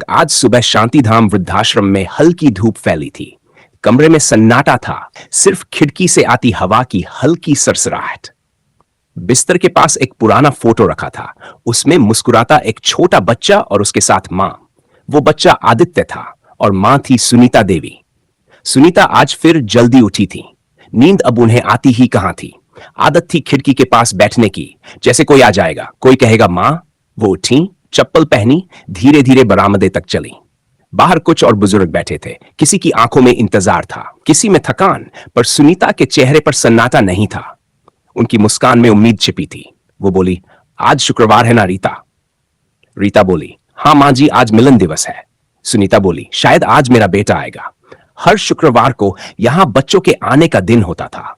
आज सुबह शांतिधाम वृद्धाश्रम में हल्की धूप फैली थी। कमरे में सन्नाटा था, सिर्फ खिड़की से आती हवा की हल्की सरसराहट। बिस्तर के पास एक पुराना फोटो रखा था, उसमें मुस्कुराता एक छोटा बच्चा और उसके साथ मां। वो बच्चा आदित्य था और मां थी सुनीता देवी। सुनीता आज फिर जल्दी उठी थी। नींद अब उन्हें आती ही कहां थी। आदत थी खिड़की के पास बैठने की, जैसे कोई आ जाएगा, कोई कहेगा मां। वो उठी, चप्पल पहनी, धीरे धीरे बरामदे तक चली। बाहर कुछ और बुजुर्ग बैठे थे। किसी की आंखों में इंतजार था, किसी में थकान, पर सुनीता के चेहरे पर सन्नाटा नहीं था। उनकी मुस्कान में उम्मीद छिपी थी। वो बोली, आज शुक्रवार है ना रीता? रीता बोली, हाँ मां जी, आज मिलन दिवस है। सुनीता बोली, शायद आज मेरा बेटा आएगा। हर शुक्रवार को यहां बच्चों के आने का दिन होता था।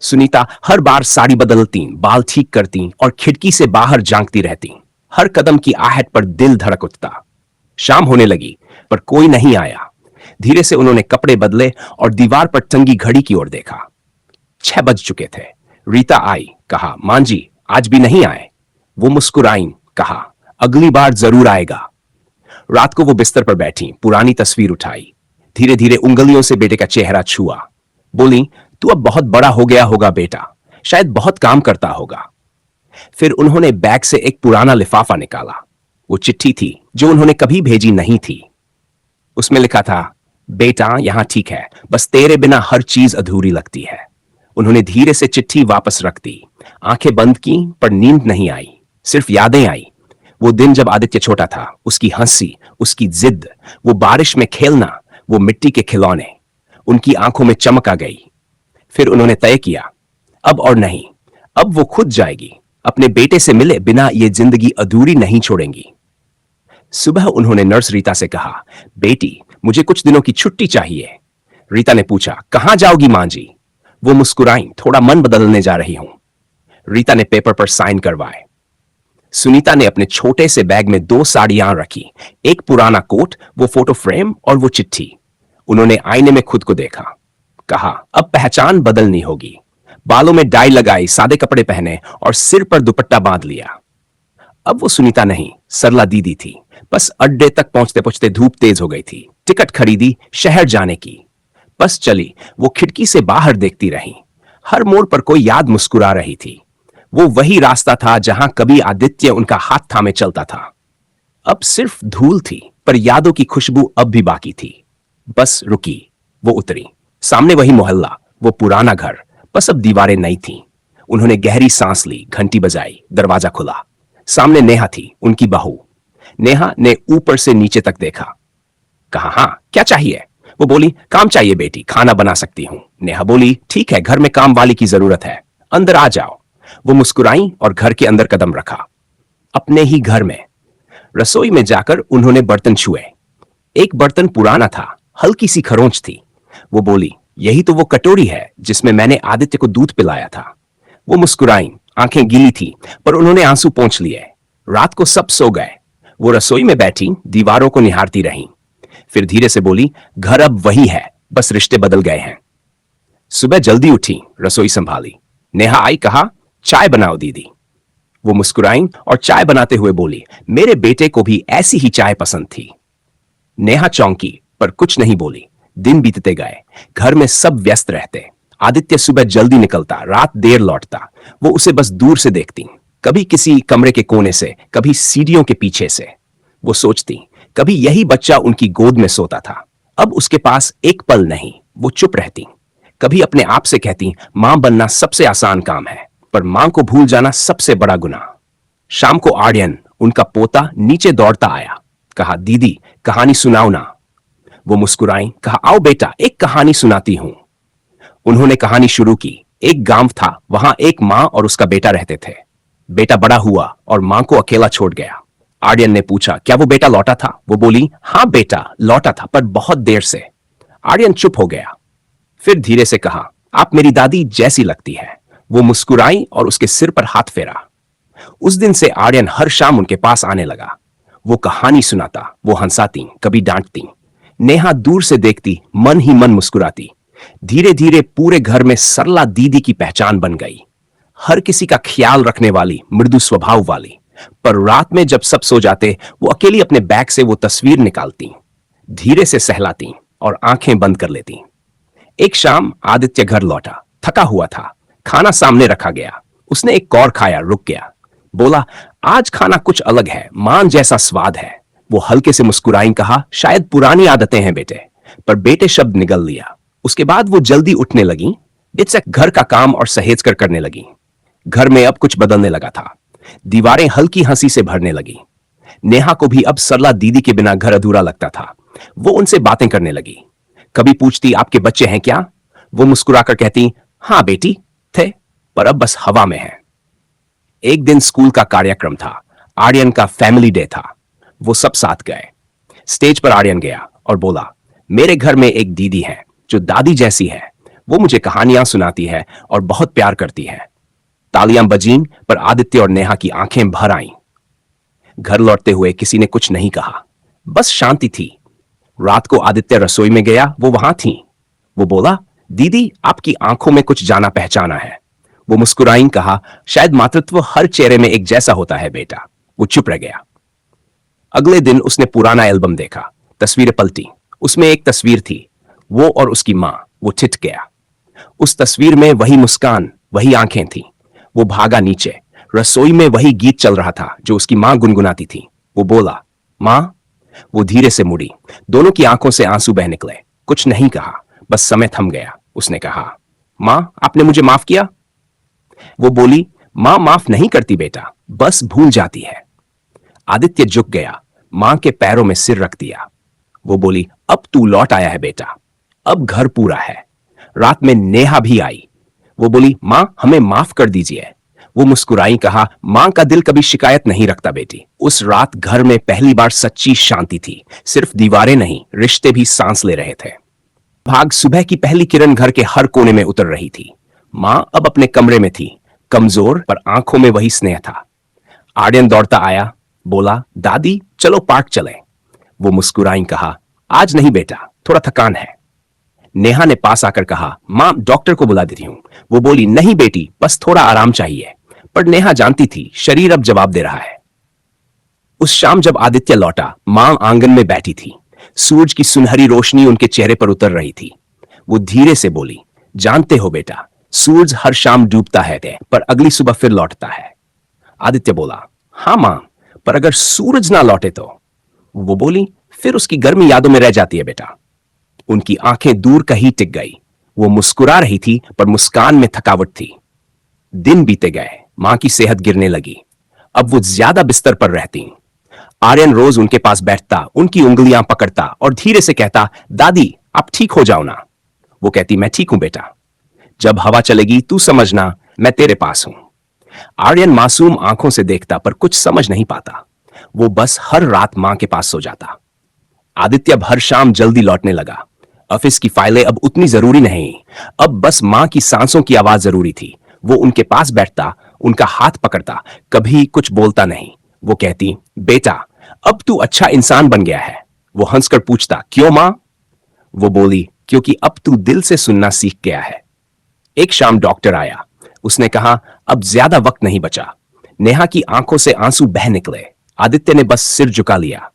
सुनीता हर बार साड़ी बदलती, बाल ठीक करती और खिड़की से बाहर झांकती रहती। हर कदम की आहट पर दिल धड़क उठता। शाम होने लगी, पर कोई नहीं आया। धीरे से उन्होंने कपड़े बदले और दीवार पर टंगी घड़ी की ओर देखा। 6 बज चुके थे। रीता आई, कहा, मां जी आज भी नहीं आए? वो मुस्कुराई, कहा, अगली बार जरूर आएगा। रात को वो बिस्तर पर बैठी, पुरानी तस्वीर उठाई, धीरे धीरे उंगलियों से बेटे का चेहरा छुआ। बोली, तू अब बहुत बड़ा हो गया होगा बेटा, शायद बहुत काम करता होगा। फिर उन्होंने बैग से एक पुराना लिफाफा निकाला। वो चिट्ठी थी जो उन्होंने कभी भेजी नहीं थी। उसमें लिखा था, बेटा यहां ठीक है, बस तेरे बिना हर चीज अधूरी लगती है। उन्होंने धीरे से चिट्ठी वापस रख दी। आंखें बंद की, पर नींद नहीं आई, सिर्फ यादें आई। वो दिन जब आदित्य छोटा था, उसकी हंसी, उसकी जिद, वो बारिश में खेलना, वो मिट्टी के खिलौने। उनकी आंखों में चमक आ गई। फिर उन्होंने तय किया, अब और नहीं, अब वो खुद जाएगी। अपने बेटे से मिले बिना ये जिंदगी अधूरी नहीं छोड़ेंगी। सुबह उन्होंने नर्स रीता से कहा, बेटी मुझे कुछ दिनों की छुट्टी चाहिए। रीता ने पूछा, कहां जाओगी मां जी? वो मुस्कुराई, थोड़ा मन बदलने जा रही हूं। रीता ने पेपर पर साइन करवाए। सुनीता ने अपने छोटे से बैग में 2 साड़ियां रखी, एक पुराना कोट, वो फोटो फ्रेम और वो चिट्ठी। उन्होंने आईने में खुद को देखा, कहा, अब पहचान बदलनी होगी। बालों में डाई लगाई, सादे कपड़े पहने और सिर पर दुपट्टा बांध लिया। अब वो सुनीता नहीं, सरला दीदी थी। बस अड्डे तक पहुंचते पहुंचते धूप तेज हो गई थी। टिकट खरीदी, शहर जाने की। बस चली, वो खिड़की से बाहर देखती रही। हर मोड़ पर कोई याद मुस्कुरा रही थी। वो वही रास्ता था जहां कभी आदित्य उनका हाथ थामे चलता था। अब सिर्फ धूल थी, पर यादों की खुशबू अब भी बाकी थी। बस रुकी, वो उतरी। सामने वही मोहल्ला, वो पुराना घर, बस अब दीवारें नई थीं। उन्होंने गहरी सांस ली, घंटी बजाई, दरवाजा खुला। सामने नेहा थी, उनकी बहू। नेहा ने ऊपर से नीचे तक देखा, कहा, हाँ क्या चाहिए? वो बोली, काम चाहिए बेटी, खाना बना सकती हूं। नेहा बोली, ठीक है, घर में काम वाली की जरूरत है, अंदर आ जाओ। वो मुस्कुराई और घर के अंदर कदम रखा। अपने ही घर में रसोई में जाकर उन्होंने बर्तन छुए। एक बर्तन पुराना था, हल्की सी खरोंच थी। वो बोली, यही तो वो कटोरी है जिसमें मैंने आदित्य को दूध पिलाया था। वो मुस्कुराई, आंखें गीली थी, पर उन्होंने आंसू पोंछ लिए। रात को सब सो गए। वो रसोई में बैठी दीवारों को निहारती रहीं। फिर धीरे से बोली, घर अब वही है, बस रिश्ते बदल गए हैं। सुबह जल्दी उठी, रसोई संभाली। नेहा आई, कहा, चाय बनाओ दीदी। वो मुस्कुराई और चाय बनाते हुए बोली, मेरे बेटे को भी ऐसी ही चाय पसंद थी। नेहा चौंकी, पर कुछ नहीं बोली। दिन बीतते गए, घर में सब व्यस्त रहते। आदित्य सुबह जल्दी निकलता, रात देर लौटता। वो उसे बस दूर से देखती, कभी किसी कमरे के कोने से, कभी सीढ़ियों के पीछे से। वो सोचती, कभी यही बच्चा उनकी गोद में सोता था, अब उसके पास एक पल नहीं। वो चुप रहती, कभी अपने आप से कहती, मां बनना सबसे आसान काम है, पर मां को भूल जाना सबसे बड़ा गुनाह। शाम को आर्यन, उनका पोता, नीचे दौड़ता आया। कहा, दीदी कहानी सुनाओ ना। वो मुस्कुराई, कहा, आओ बेटा, एक कहानी सुनाती हूं। उन्होंने कहानी शुरू की। एक गांव था, वहां एक मां और उसका बेटा रहते थे। बेटा बड़ा हुआ और मां को अकेला छोड़ गया। आर्यन ने पूछा, क्या वो बेटा लौटा था? वो बोली, हाँ बेटा लौटा था, पर बहुत देर से। आर्यन चुप हो गया, फिर धीरे से कहा, आप मेरी दादी जैसी लगती है। वो मुस्कुराई और उसके सिर पर हाथ फेरा। उस दिन से आर्यन हर शाम उनके पास आने लगा। वो कहानी सुनाता, वो हंसाती, कभी डांटती। नेहा दूर से देखती, मन ही मन मुस्कुराती। धीरे धीरे पूरे घर में सरला दीदी की पहचान बन गई। हर किसी का ख्याल रखने वाली, मृदु स्वभाव वाली। पर रात में जब सब सो जाते, वो अकेली अपने बैग से वो तस्वीर निकालती, धीरे से सहलाती और आंखें बंद कर लेती। एक शाम आदित्य घर लौटा, थका हुआ था। खाना सामने रखा गया। उसने एक कौर खाया, रुक गया, बोला, आज खाना कुछ अलग है, मान जैसा स्वाद है। वो हल्के से मुस्कुराई, कहा, शायद पुरानी आदतें हैं बेटे। पर बेटे शब्द निगल लिया। उसके बाद वो जल्दी उठने लगी, इससे घर का काम और सहेज कर करने लगी। घर में अब कुछ बदलने लगा था। दीवारें हल्की हंसी से भरने लगी। नेहा को भी अब सरला दीदी के बिना घर अधूरा लगता था। वो उनसे बातें करने लगी। कभी पूछती, आपके बच्चे हैं क्या? वो मुस्कुराकर कहती, हां बेटी थे, पर अब बस हवा में है। एक दिन स्कूल का कार्यक्रम था। आर्यन का फैमिली डे था। वो सब साथ गए। स्टेज पर आर्यन गया और बोला, मेरे घर में एक दीदी है जो दादी जैसी है। वो मुझे कहानियां सुनाती है और बहुत प्यार करती है। तालियां बजीं, पर आदित्य और नेहा की आंखें भर आईं। घर लौटते हुए किसी ने कुछ नहीं कहा, बस शांति थी। रात को आदित्य रसोई में गया, वो वहां थी। वो बोला, दीदी आपकी आंखों में कुछ जाना पहचाना है। वो मुस्कुराई, कहा, शायद मातृत्व हर चेहरे में एक जैसा होता है बेटा। वो चुप रह गया। अगले दिन उसने पुराना एल्बम देखा। तस्वीरें पलटी। उसमें एक तस्वीर थी, वो और उसकी मां। वो ठिठ गया। उस तस्वीर में वही मुस्कान, वही आंखें थी। वो भागा नीचे। रसोई में वही गीत चल रहा था जो उसकी मां गुनगुनाती थी। वो बोला, मां। वो धीरे से मुड़ी। दोनों की आंखों से आंसू बह निकले। कुछ नहीं कहा, बस समय थम गया। उसने कहा, मां आपने मुझे माफ किया? वो बोली, मां माफ नहीं करती बेटा, बस भूल जाती है। आदित्य झुक गया, मां के पैरों में सिर रख दिया। वो बोली, अब तू लौट आया है बेटा, अब घर पूरा है। रात में नेहा भी आई। वो बोली, मां हमें माफ कर दीजिए। वो मुस्कुराई, कहा, मां का दिल कभी शिकायत नहीं रखता बेटी। उस रात घर में पहली बार सच्ची शांति थी। सिर्फ दीवारें नहीं, रिश्ते भी सांस ले रहे थे। भाग सुबह की पहली किरण घर के हर कोने में उतर रही थी। मां अब अपने कमरे में थी, कमजोर, पर आंखों में वही स्नेह था। आर्यन दौड़ता आया, बोला, दादी चलो पार्क चलें। वो मुस्कुराई, कहा, आज नहीं बेटा, थोड़ा थकान है। नेहा ने पास आकर कहा, मां डॉक्टर को बुला देती हूं। वो बोली, नहीं बेटी, बस थोड़ा आराम चाहिए। पर नेहा जानती थी शरीर अब जवाब दे रहा है। उस शाम जब आदित्य लौटा, मां आंगन में बैठी थी। सूरज की सुनहरी रोशनी उनके चेहरे पर उतर रही थी। वो धीरे से बोली, जानते हो बेटा, सूरज हर शाम डूबता है पर अगली सुबह फिर लौटता है। आदित्य बोला, हां मां, पर अगर सूरज ना लौटे तो? वो बोली, फिर उसकी गर्मी यादों में रह जाती है बेटा। उनकी आंखें दूर कहीं टिक गई। वो मुस्कुरा रही थी, पर मुस्कान में थकावट थी। दिन बीते गए, मां की सेहत गिरने लगी। अब वो ज्यादा बिस्तर पर रहती। आर्यन रोज उनके पास बैठता, उनकी उंगलियां पकड़ता और धीरे से कहता, दादी आप ठीक हो जाओ ना। वो कहती, मैं ठीक हूं बेटा, जब हवा चलेगी तू समझना, मैं तेरे पास हूं। आर्यन मासूम आंखों से देखता, पर कुछ समझ नहीं पाता। वो बस हर रात मां के पास सो जाता। आदित्य अब हर शाम जल्दी लौटने लगा। ऑफिस की फाइलें अब उतनी जरूरी नहीं, अब बस मां की सांसों की आवाज जरूरी थी। वो उनके पास बैठता, उनका हाथ पकड़ता, कभी कुछ बोलता नहीं। वो कहती, बेटा अब तू अच्छा इंसान बन गया है। वो हंसकर पूछता, क्यों मां? वो बोली, क्योंकि अब तू दिल से सुनना सीख गया है। एक शाम डॉक्टर आया। उसने कहा, अब ज्यादा वक्त नहीं बचा। नेहा की आंखों से आंसू बह निकले। आदित्य ने बस सिर झुका लिया।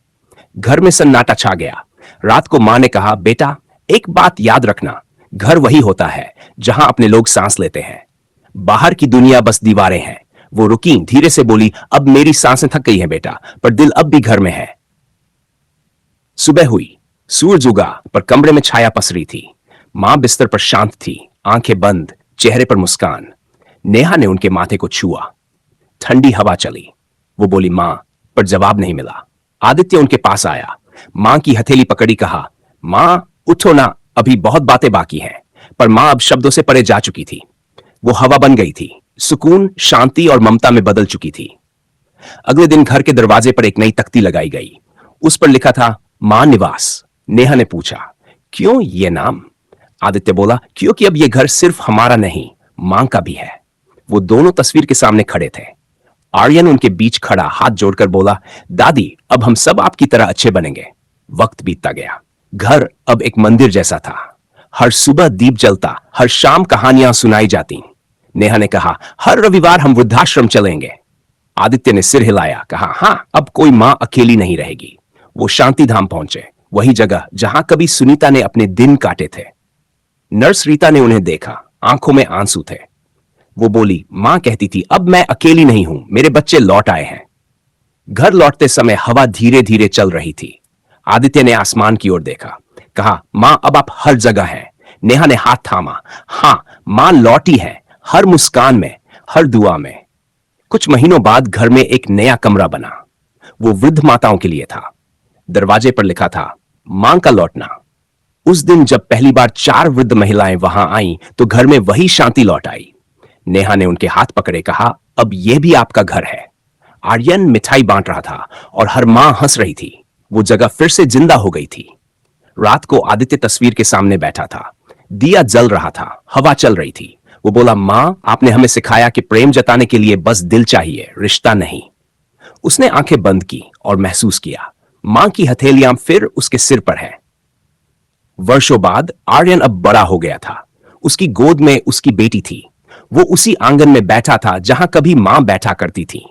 घर में सन्नाटा छा गया। रात को मां ने कहा, बेटा एक बात याद रखना, घर वही होता है जहां अपने लोग सांस लेते हैं, बाहर की दुनिया बस दीवारें हैं। वो रुकी, धीरे से बोली, अब मेरी सांसें थक गई हैं बेटा, पर दिल अब भी घर में है। सुबह हुई, सूरज उगा, पर कमरे में छाया पसरी थी। मां बिस्तर पर शांत थी, आंखें बंद, चेहरे पर मुस्कान। नेहा ने उनके माथे को छुआ। ठंडी हवा चली। वो बोली, मां, पर जवाब नहीं मिला। आदित्य उनके पास आया, मां की हथेली पकड़ी, कहा, मां उठो ना, अभी बहुत बातें बाकी हैं। पर मां अब शब्दों से परे जा चुकी थी। वो हवा बन गई थी, सुकून, शांति और ममता में बदल चुकी थी। अगले दिन घर के दरवाजे पर एक नई तख्ती लगाई गई। उस पर लिखा था, मां निवास। नेहा ने पूछा, क्यों ये नाम? आदित्य बोला, क्योंकि अब ये घर सिर्फ हमारा नहीं, मां का भी है। वो दोनों तस्वीर के सामने खड़े थे। आर्यन उनके बीच खड़ा हाथ जोड़कर बोला, दादी अब हम सब आपकी तरह अच्छे बनेंगे। वक्त बीतता गया। घर अब एक मंदिर जैसा था। हर सुबह दीप जलता, हर शाम कहानियां सुनाई जाती। नेहा ने कहा, हर रविवार हम वृद्धाश्रम चलेंगे। आदित्य ने सिर हिलाया, कहा, हाँ, अब कोई मां अकेली नहीं रहेगी। वो शांति धाम पहुंचे, वही जगह जहां कभी सुनीता ने अपने दिन काटे थे। नर्स रीता ने उन्हें देखा, आंखों में आंसू थे। वो बोली, मां कहती थी, अब मैं अकेली नहीं हूं, मेरे बच्चे लौट आए हैं। घर लौटते समय हवा धीरे धीरे चल रही थी। आदित्य ने आसमान की ओर देखा, कहा, मां अब आप हर जगह हैं। नेहा ने हाथ थामा, हां, मां लौटी है, हर मुस्कान में, हर दुआ में। कुछ महीनों बाद घर में एक नया कमरा बना। वो वृद्ध माताओं के लिए था। दरवाजे पर लिखा था, मां का लौटना। उस दिन जब पहली बार 4 वृद्ध महिलाएं वहां आईं, तो घर में वही शांति लौट आई। नेहा ने उनके हाथ पकड़े, कहा, अब यह भी आपका घर है। आर्यन मिठाई बांट रहा था और हर मां हंस रही थी। वो जगह फिर से जिंदा हो गई थी। रात को आदित्य तस्वीर के सामने बैठा था। दिया जल रहा था, हवा चल रही थी। वो बोला, मां, आपने हमें सिखाया कि प्रेम जताने के लिए बस दिल चाहिए, रिश्ता नहीं। उसने आंखें बंद की और महसूस किया, मां की हथेलियां फिर उसके सिर पर है। वर्षों बाद आर्यन अब बड़ा हो गया था। उसकी गोद में उसकी बेटी थी। वो उसी आंगन में बैठा था जहां कभी मां बैठा करती थी।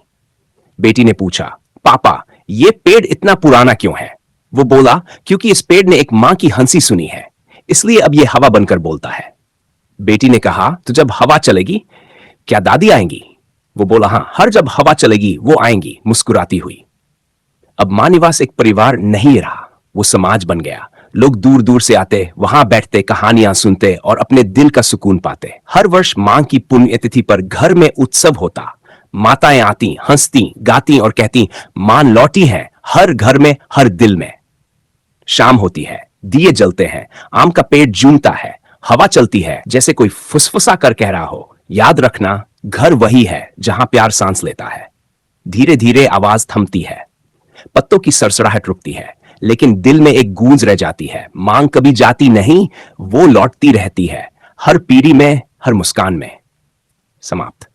बेटी ने पूछा, पापा, ये पेड़ इतना पुराना क्यों है? वो बोला, क्योंकि इस पेड़ ने एक मां की हंसी सुनी है, इसलिए अब ये हवा बनकर बोलता है। बेटी ने कहा, तो जब हवा चलेगी क्या दादी आएंगी? वो बोला, हां, हर जब हवा चलेगी वो आएंगी, मुस्कुराती हुई। अब मां निवास एक परिवार नहीं रहा, वो समाज बन गया। लोग दूर दूर से आते, वहां बैठते, कहानियां सुनते और अपने दिल का सुकून पाते। हर वर्ष मां की पुण्यतिथि पर घर में उत्सव होता। माताएं आती, हंसती, गाती और कहती, मां लौटी है, हर घर में, हर दिल में। शाम होती है, दिए जलते हैं, आम का पेड़ जूमता है, हवा चलती है जैसे कोई फुसफुसा कर कह रहा हो, याद रखना, घर वही है जहां प्यार सांस लेता है। धीरे धीरे आवाज थमती है, पत्तों की सरसराहट रुकती है, लेकिन दिल में एक गूंज रह जाती है। मांग कभी जाती नहीं, वो लौटती रहती है, हर पीढ़ी में, हर मुस्कान में। समाप्त।